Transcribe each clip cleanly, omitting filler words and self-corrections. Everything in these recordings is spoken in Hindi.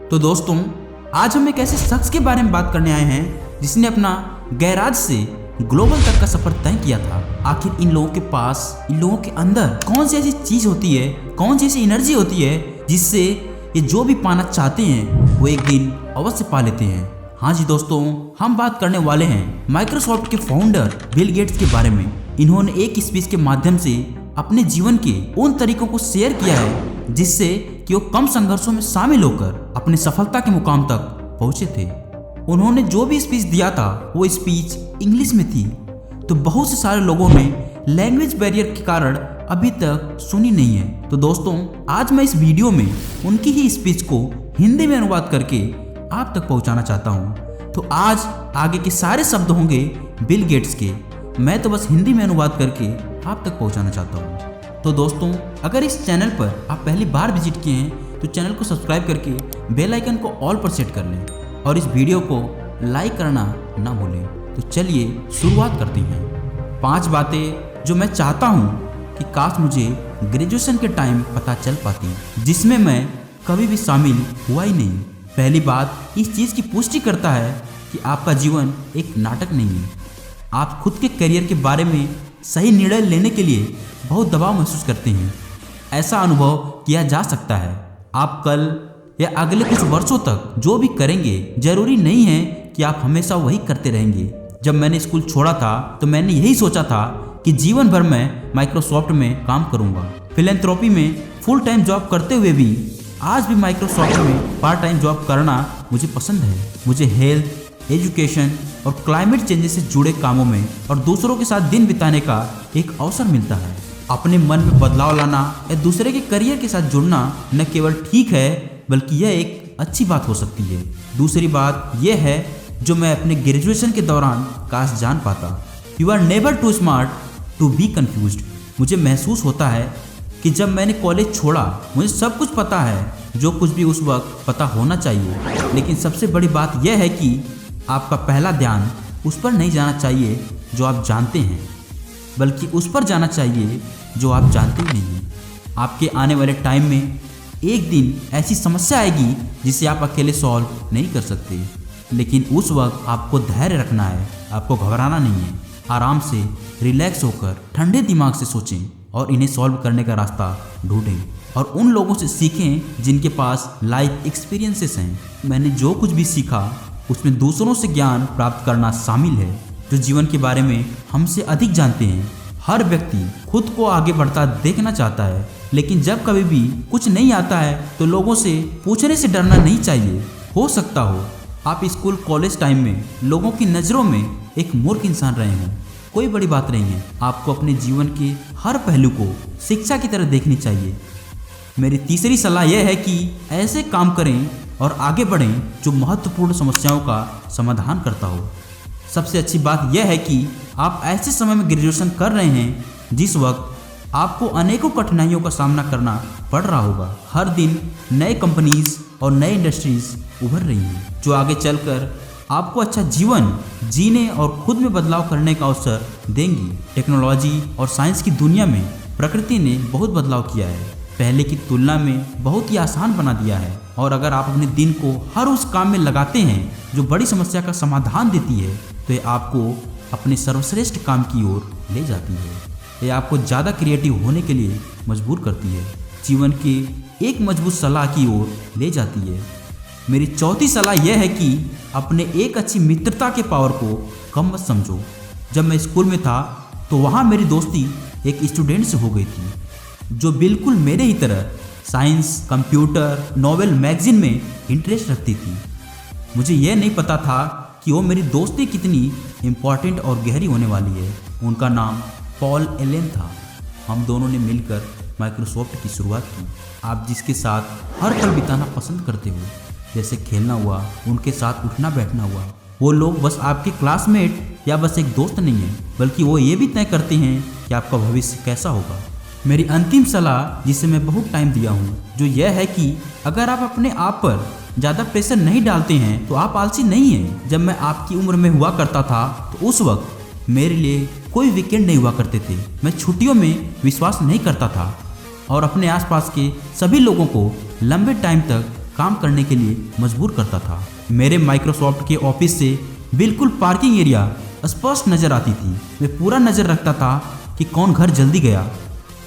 तो दोस्तों, आज हम एक ऐसे शख्स के बारे में बात करने आए हैं जिसने अपना गैराज से ग्लोबल तक का सफर तय किया था। आखिर इन लोगों के पास, इन लोगों के अंदर कौन सी ऐसी चीज होती है, कौन सी ऐसी एनर्जी होती है जिससे ये जो भी पाना चाहते हैं वो एक दिन अवश्य पा लेते हैं। हाँ जी दोस्तों, हम बात करने वाले हैं माइक्रोसॉफ्ट के फाउंडर बिल गेट्स के बारे में। इन्होंने एक स्पीच के माध्यम से अपने जीवन के उन तरीकों को शेयर किया है जिससे कि वो कम संघर्षों में शामिल होकर अपने सफलता के मुकाम तक पहुंचे थे। उन्होंने जो भी स्पीच दिया था वो स्पीच इंग्लिश में थी, तो बहुत से सारे लोगों ने लैंग्वेज बैरियर के कारण अभी तक सुनी नहीं है। तो दोस्तों, आज मैं इस वीडियो में उनकी ही स्पीच को हिंदी में अनुवाद करके आप तक पहुंचाना चाहता हूं। तो आज आगे के सारे शब्द होंगे बिल गेट्स के, मैं तो बस हिंदी में अनुवाद करके आप तक पहुंचाना चाहता हूं। तो दोस्तों, अगर इस चैनल पर आप पहली बार विजिट किए हैं तो चैनल को सब्सक्राइब करके बेल आइकन को ऑल पर सेट कर लें और इस वीडियो को लाइक करना ना भूलें। तो चलिए शुरुआत करते हैं। 5 बातें जो मैं चाहता हूँ कि काश मुझे ग्रेजुएशन के टाइम पता चल पाती, जिसमें मैं कभी भी शामिल हुआ ही नहीं। पहली बात इस चीज़ की पुष्टि करता है कि आपका जीवन एक नाटक नहीं है। आप खुद के करियर के बारे में सही निर्णय लेने के लिए बहुत दबाव महसूस करते हैं। ऐसा अनुभव किया जा सकता है। आप कल या अगले कुछ वर्षों तक जो भी करेंगे, जरूरी नहीं है कि आप हमेशा वही करते रहेंगे। जब मैंने स्कूल छोड़ा था तो मैंने यही सोचा था कि जीवन भर मैं माइक्रोसॉफ्ट में काम करूंगा। फिलैंथ्रोपी में फुल टाइम जॉब करते हुए भी आज भी माइक्रोसॉफ्ट में पार्ट टाइम जॉब करना मुझे पसंद है। मुझे हेल्थ, एजुकेशन और क्लाइमेट चेंज से जुड़े कामों में और दूसरों के साथ दिन बिताने का एक अवसर मिलता है। अपने मन में बदलाव लाना या दूसरे के करियर के साथ जुड़ना न केवल ठीक है बल्कि यह एक अच्छी बात हो सकती है। दूसरी बात यह है जो मैं अपने ग्रेजुएशन के दौरान काश जान पाता। You are never too smart to be confused. मुझे महसूस होता है कि जब मैंने कॉलेज छोड़ा मुझे सब कुछ पता है, जो कुछ भी उस वक्त पता होना चाहिए। लेकिन सबसे बड़ी बात यह है कि आपका पहला ध्यान उस पर नहीं जाना चाहिए जो आप जानते हैं, बल्कि उस पर जाना चाहिए जो आप जानते ही नहीं हैं। आपके आने वाले टाइम में एक दिन ऐसी समस्या आएगी जिसे आप अकेले सॉल्व नहीं कर सकते, लेकिन उस वक्त आपको धैर्य रखना है, आपको घबराना नहीं है। आराम से रिलैक्स होकर ठंडे दिमाग से सोचें और इन्हें सॉल्व करने का रास्ता ढूंढें और उन लोगों से सीखें जिनके पास लाइफ एक्सपीरियंसेस हैं। मैंने जो कुछ भी सीखा उसमें दूसरों से ज्ञान प्राप्त करना शामिल है जो जीवन के बारे में हमसे अधिक जानते हैं। हर व्यक्ति खुद को आगे बढ़ता देखना चाहता है, लेकिन जब कभी भी कुछ नहीं आता है तो लोगों से पूछने से डरना नहीं चाहिए। हो सकता हो आप स्कूल कॉलेज टाइम में लोगों की नज़रों में एक मूर्ख इंसान रहे हों, कोई बड़ी बात नहीं है। आपको अपने जीवन के हर पहलू को शिक्षा की तरह देखनी चाहिए। मेरी तीसरी सलाह यह है कि ऐसे काम करें और आगे बढ़ें जो महत्वपूर्ण समस्याओं का समाधान करता हो। सबसे अच्छी बात यह है कि आप ऐसे समय में ग्रेजुएशन कर रहे हैं जिस वक्त आपको अनेकों कठिनाइयों का सामना करना पड़ रहा होगा। हर दिन नए कंपनीज और नए इंडस्ट्रीज उभर रही हैं जो आगे चलकर आपको अच्छा जीवन जीने और खुद में बदलाव करने का अवसर देंगी। टेक्नोलॉजी और साइंस की दुनिया में प्रकृति ने बहुत बदलाव किया है, पहले की तुलना में बहुत ही आसान बना दिया है। और अगर आप अपने दिन को हर उस काम में लगाते हैं जो बड़ी समस्या का समाधान देती है तो ये आपको अपने सर्वश्रेष्ठ काम की ओर ले जाती है। ये आपको ज़्यादा क्रिएटिव होने के लिए मजबूर करती है, जीवन के एक मजबूत सलाह की ओर ले जाती है। मेरी चौथी सलाह यह है कि अपने एक अच्छी मित्रता के पावर को कम मत समझो। जब मैं स्कूल में था तो वहाँ मेरी दोस्ती एक स्टूडेंट से हो गई थी जो बिल्कुल मेरे ही तरह साइंस, कंप्यूटर, नॉवेल, मैगजीन में इंटरेस्ट रखती थी। मुझे यह नहीं पता था कि वो मेरी दोस्ती कितनी इम्पॉर्टेंट और गहरी होने वाली है। उनका नाम पॉल एलेन था। हम दोनों ने मिलकर माइक्रोसॉफ्ट की शुरुआत की। आप जिसके साथ हर पल बिताना पसंद करते हो, जैसे खेलना हुआ, उनके साथ उठना बैठना हुआ, वो लोग बस आपके क्लासमेट या बस एक दोस्त नहीं है, बल्कि वो ये भी तय करते हैं कि आपका भविष्य कैसा होगा। मेरी अंतिम सलाह जिसे मैं बहुत टाइम दिया हूँ जो यह है कि अगर आप अपने आप पर ज़्यादा प्रेशर नहीं डालते हैं तो आप आलसी नहीं हैं। जब मैं आपकी उम्र में हुआ करता था तो उस वक्त मेरे लिए कोई वीकेंड नहीं हुआ करते थे। मैं छुट्टियों में विश्वास नहीं करता था और अपने आसपास के सभी लोगों को लंबे टाइम तक काम करने के लिए मजबूर करता था। मेरे माइक्रोसॉफ्ट के ऑफिस से बिल्कुल पार्किंग एरिया स्पष्ट नज़र आती थी। मैं पूरा नज़र रखता था कि कौन घर जल्दी गया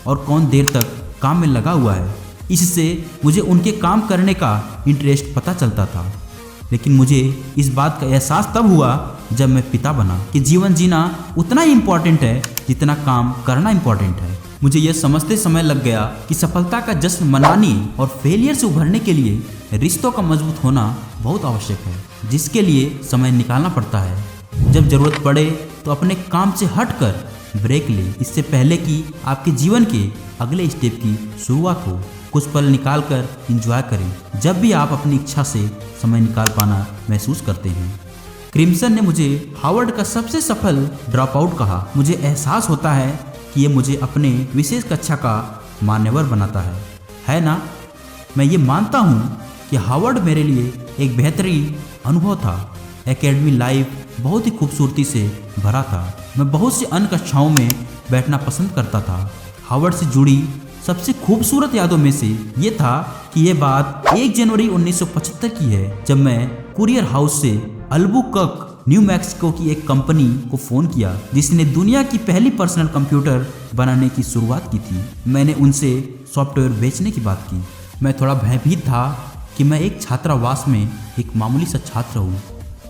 और कौन देर तक काम में लगा हुआ है। इससे मुझे उनके काम करने का इंटरेस्ट पता चलता था। लेकिन मुझे इस बात का एहसास तब हुआ जब मैं पिता बना कि जीवन जीना उतना ही इम्पोर्टेंट है जितना काम करना इम्पोर्टेंट है। मुझे यह समझते समय लग गया कि सफलता का जश्न मनाने और फेलियर से उभरने के लिए रिश्तों का मजबूत होना बहुत आवश्यक है, जिसके लिए समय निकालना पड़ता है। जब जरूरत पड़े तो अपने काम से हटकर ब्रेक ले, इससे पहले कि आपके जीवन के अगले स्टेप की शुरुआत हो। कुछ पल निकाल कर इंजॉय करें जब भी आप अपनी इच्छा से समय निकाल पाना महसूस करते हैं। क्रिम्सन ने मुझे हार्वर्ड का सबसे सफल ड्रॉप आउट कहा। मुझे एहसास होता है कि ये मुझे अपने विशेष कक्षा का मान्यवर बनाता है ना। मैं ये मानता हूँ कि हार्वर्ड मेरे लिए एक बेहतरीन अनुभव था। एकेडमी लाइफ बहुत ही खूबसूरती से भरा था। मैं बहुत सी अन्य कक्षाओं में बैठना पसंद करता था। हार्वर्ड से जुड़ी सबसे खूबसूरत यादों में से ये था कि ये बात 1 जनवरी 1975 की है, जब मैं कुरियर हाउस से अल्बुकर्क न्यू मैक्सिको की एक कंपनी को फ़ोन किया जिसने दुनिया की पहली पर्सनल कंप्यूटर बनाने की शुरुआत की थी। मैंने उनसे सॉफ्टवेयर बेचने की बात की। मैं थोड़ा भयभीत था कि मैं एक छात्रावास में एक मामूली सा छात्र हूँ।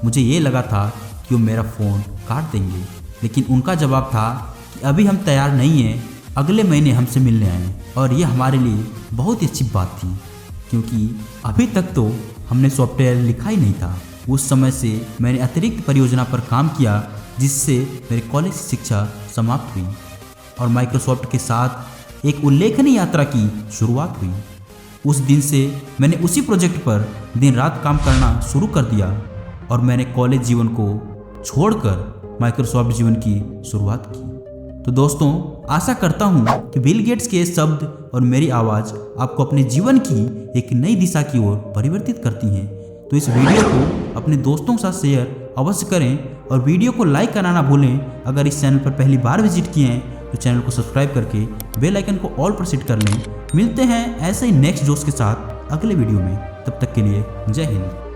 मुझे ये लगा था कि वो मेरा फ़ोन काट देंगे, लेकिन उनका जवाब था कि अभी हम तैयार नहीं हैं, अगले महीने हमसे मिलने आएँ। और ये हमारे लिए बहुत ही अच्छी बात थी, क्योंकि अभी तक तो हमने सॉफ्टवेयर लिखा ही नहीं था। उस समय से मैंने अतिरिक्त परियोजना पर काम किया, जिससे मेरे कॉलेज की शिक्षा समाप्त हुई और माइक्रोसॉफ्ट के साथ एक उल्लेखनीय यात्रा की शुरुआत हुई। उस दिन से मैंने उसी प्रोजेक्ट पर दिन रात काम करना शुरू कर दिया और मैंने कॉलेज जीवन को छोड़कर माइक्रोसॉफ्ट जीवन की शुरुआत की। तो दोस्तों, आशा करता हूँ कि बिल गेट्स के शब्द और मेरी आवाज़ आपको अपने जीवन की एक नई दिशा की ओर परिवर्तित करती हैं। तो इस वीडियो को अपने दोस्तों के साथ शेयर अवश्य करें और वीडियो को लाइक करना ना भूलें। अगर इस चैनल पर पहली बार विजिट किए हैं तो चैनल को सब्सक्राइब करके बेल आइकन को ऑल पर सेट कर लें। मिलते हैं ऐसे ही नेक्स्ट जोश के साथ अगले वीडियो में। तब तक के लिए जय हिंद।